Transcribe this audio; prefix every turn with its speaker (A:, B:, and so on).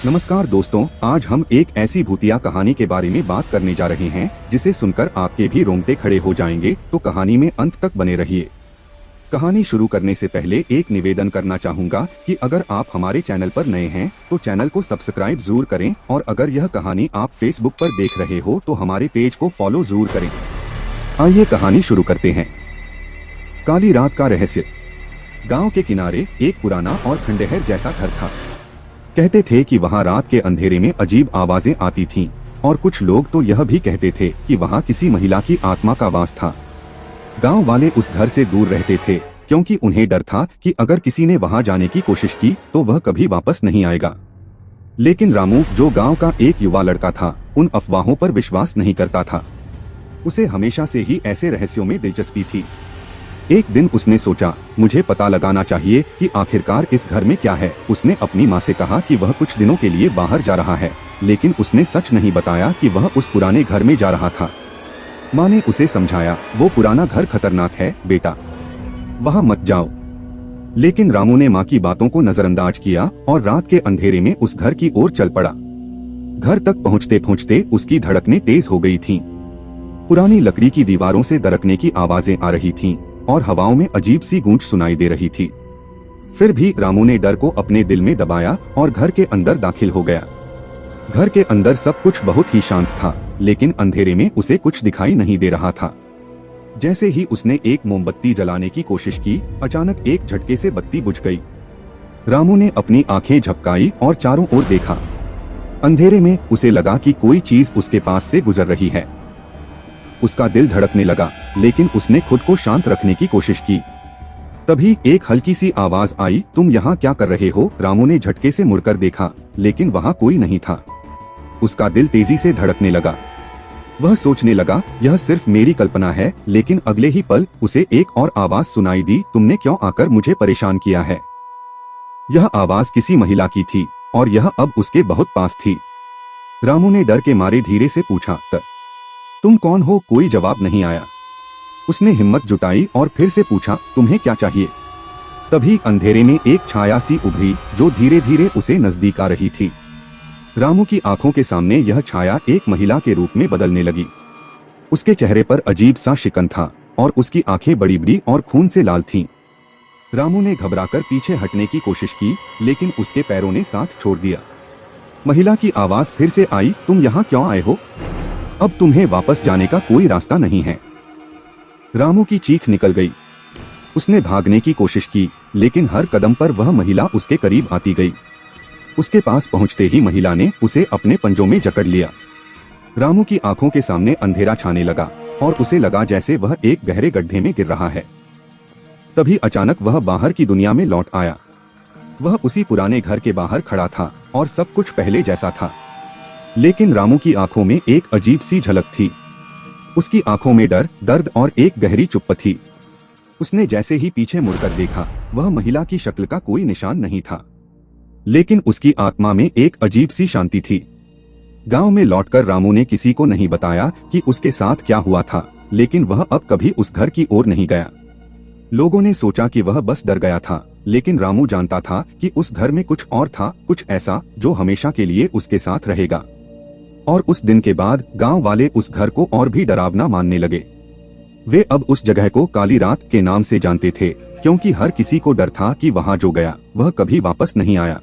A: नमस्कार दोस्तों, आज हम एक ऐसी भूतिया कहानी के बारे में बात करने जा रहे हैं जिसे सुनकर आपके भी रोंगटे खड़े हो जाएंगे। तो कहानी में अंत तक बने रहिए। कहानी शुरू करने से पहले एक निवेदन करना चाहूँगा कि अगर आप हमारे चैनल पर नए हैं तो चैनल को सब्सक्राइब जरूर करें, और अगर यह कहानी आप फेसबुक पर देख रहे हो तो हमारे पेज को फॉलो जरूर करें। आइए कहानी शुरू करते हैं। काली रात का रहस्य। गाँव के किनारे एक पुराना और खंडहर जैसा घर था। कहते थे कि वहाँ रात के अंधेरे में अजीब आवाजें आती थीं, और कुछ लोग तो यह भी कहते थे कि वहाँ किसी महिला की आत्मा का वास था। गांव वाले उस घर से दूर रहते थे क्योंकि उन्हें डर था कि अगर किसी ने वहाँ जाने की कोशिश की तो वह कभी वापस नहीं आएगा। लेकिन रामू, जो गांव का एक युवा लड़का था, उन अफवाहों पर विश्वास नहीं करता था। उसे हमेशा से ही ऐसे रहस्यों में दिलचस्पी थी। एक दिन उसने सोचा, मुझे पता लगाना चाहिए कि आखिरकार इस घर में क्या है। उसने अपनी माँ से कहा कि वह कुछ दिनों के लिए बाहर जा रहा है, लेकिन उसने सच नहीं बताया कि वह उस पुराने घर में जा रहा था। माँ ने उसे समझाया, वो पुराना घर खतरनाक है बेटा, वहाँ मत जाओ। लेकिन रामू ने माँ की बातों को नजरअंदाज किया और रात के अंधेरे में उस घर की ओर चल पड़ा। घर तक पहुँचते पहुँचते उसकी धड़कनें तेज हो गई थीं। पुरानी लकड़ी की दीवारों से दरकने की आवाजें आ रही थीं और हवाओं में अजीब सी गूंज सुनाई दे रही थी। फिर भी रामू ने डर को अपने दिल में दबाया और घर के अंदर दाखिल हो गया। घर के अंदर सब कुछ बहुत ही शांत था, लेकिन अंधेरे में उसे कुछ दिखाई नहीं दे रहा था। जैसे ही उसने एक मोमबत्ती जलाने की कोशिश की, अचानक एक झटके से बत्ती बुझ गई। रामू ने अपनी आंखें झपकाई और चारों ओर देखा। अंधेरे में उसे लगा कि कोई चीज उसके पास से गुजर रही है। उसका दिल धड़कने लगा, लेकिन उसने खुद को शांत रखने की कोशिश की। तभी एक हल्की सी आवाज आई, तुम यहाँ क्या कर रहे हो? रामू ने झटके से मुड़कर देखा, लेकिन वहाँ कोई नहीं था। उसका दिल तेजी से धड़कने लगा। वह सोचने लगा, यह सिर्फ मेरी कल्पना है, लेकिन अगले ही पल उसे एक और आवाज सुनाई दी, तुमने क्यों आकर मुझे परेशान किया है? यह आवाज किसी महिला की थी और यह अब उसके बहुत पास थी। रामू ने डर के मारे धीरे से पूछा, तुम कौन हो? कोई जवाब नहीं आया। उसने हिम्मत जुटाई और फिर से पूछा, तुम्हें क्या चाहिए? तभी अंधेरे में एक छाया सी उभरी जो धीरे धीरे उसे नजदीक आ रही थी। रामू की आंखों के सामने यह छाया एक महिला के रूप में बदलने लगी। उसके चेहरे पर अजीब सा शिकन था और उसकी आंखें बड़ी बड़ी और खून से लाल थीं। रामू ने घबराकर पीछे हटने की कोशिश की, लेकिन उसके पैरों ने साथ छोड़ दिया। महिला की आवाज फिर से आई, तुम यहाँ क्यों आए हो? अब तुम्हें वापस जाने का कोई रास्ता नहीं है। रामू की चीख निकल गई। उसने भागने की कोशिश की, लेकिन हर कदम पर वह महिला उसके करीब आती गई। उसके पास पहुंचते ही महिला ने उसे अपने पंजों में जकड़ लिया। रामू की आंखों के सामने अंधेरा छाने लगा और उसे लगा जैसे वह एक गहरे गड्ढे में गिर रहा है। तभी अचानक वह बाहर की दुनिया में लौट आया। वह उसी पुराने घर के बाहर खड़ा था और सब कुछ पहले जैसा था, लेकिन रामू की आंखों में एक अजीब सी झलक थी। उसकी आंखों में डर, दर्द और एक गहरी चुप्पी थी। उसने जैसे ही पीछे मुड़कर देखा, वह महिला की शक्ल का कोई निशान नहीं था, लेकिन उसकी आत्मा में एक अजीब सी शांति थी। गांव में लौटकर रामू ने किसी को नहीं बताया कि उसके साथ क्या हुआ था, लेकिन वह अब कभी उस घर की ओर नहीं गया। लोगों ने सोचा कि वह बस डर गया था, लेकिन रामू जानता था कि उस घर में कुछ और था, कुछ ऐसा जो हमेशा के लिए उसके साथ रहेगा। और उस दिन के बाद गांव वाले उस घर को और भी डरावना मानने लगे। वे अब उस जगह को काली रात के नाम से जानते थे, क्योंकि हर किसी को डर था कि वहां जो गया वह कभी वापस नहीं आया।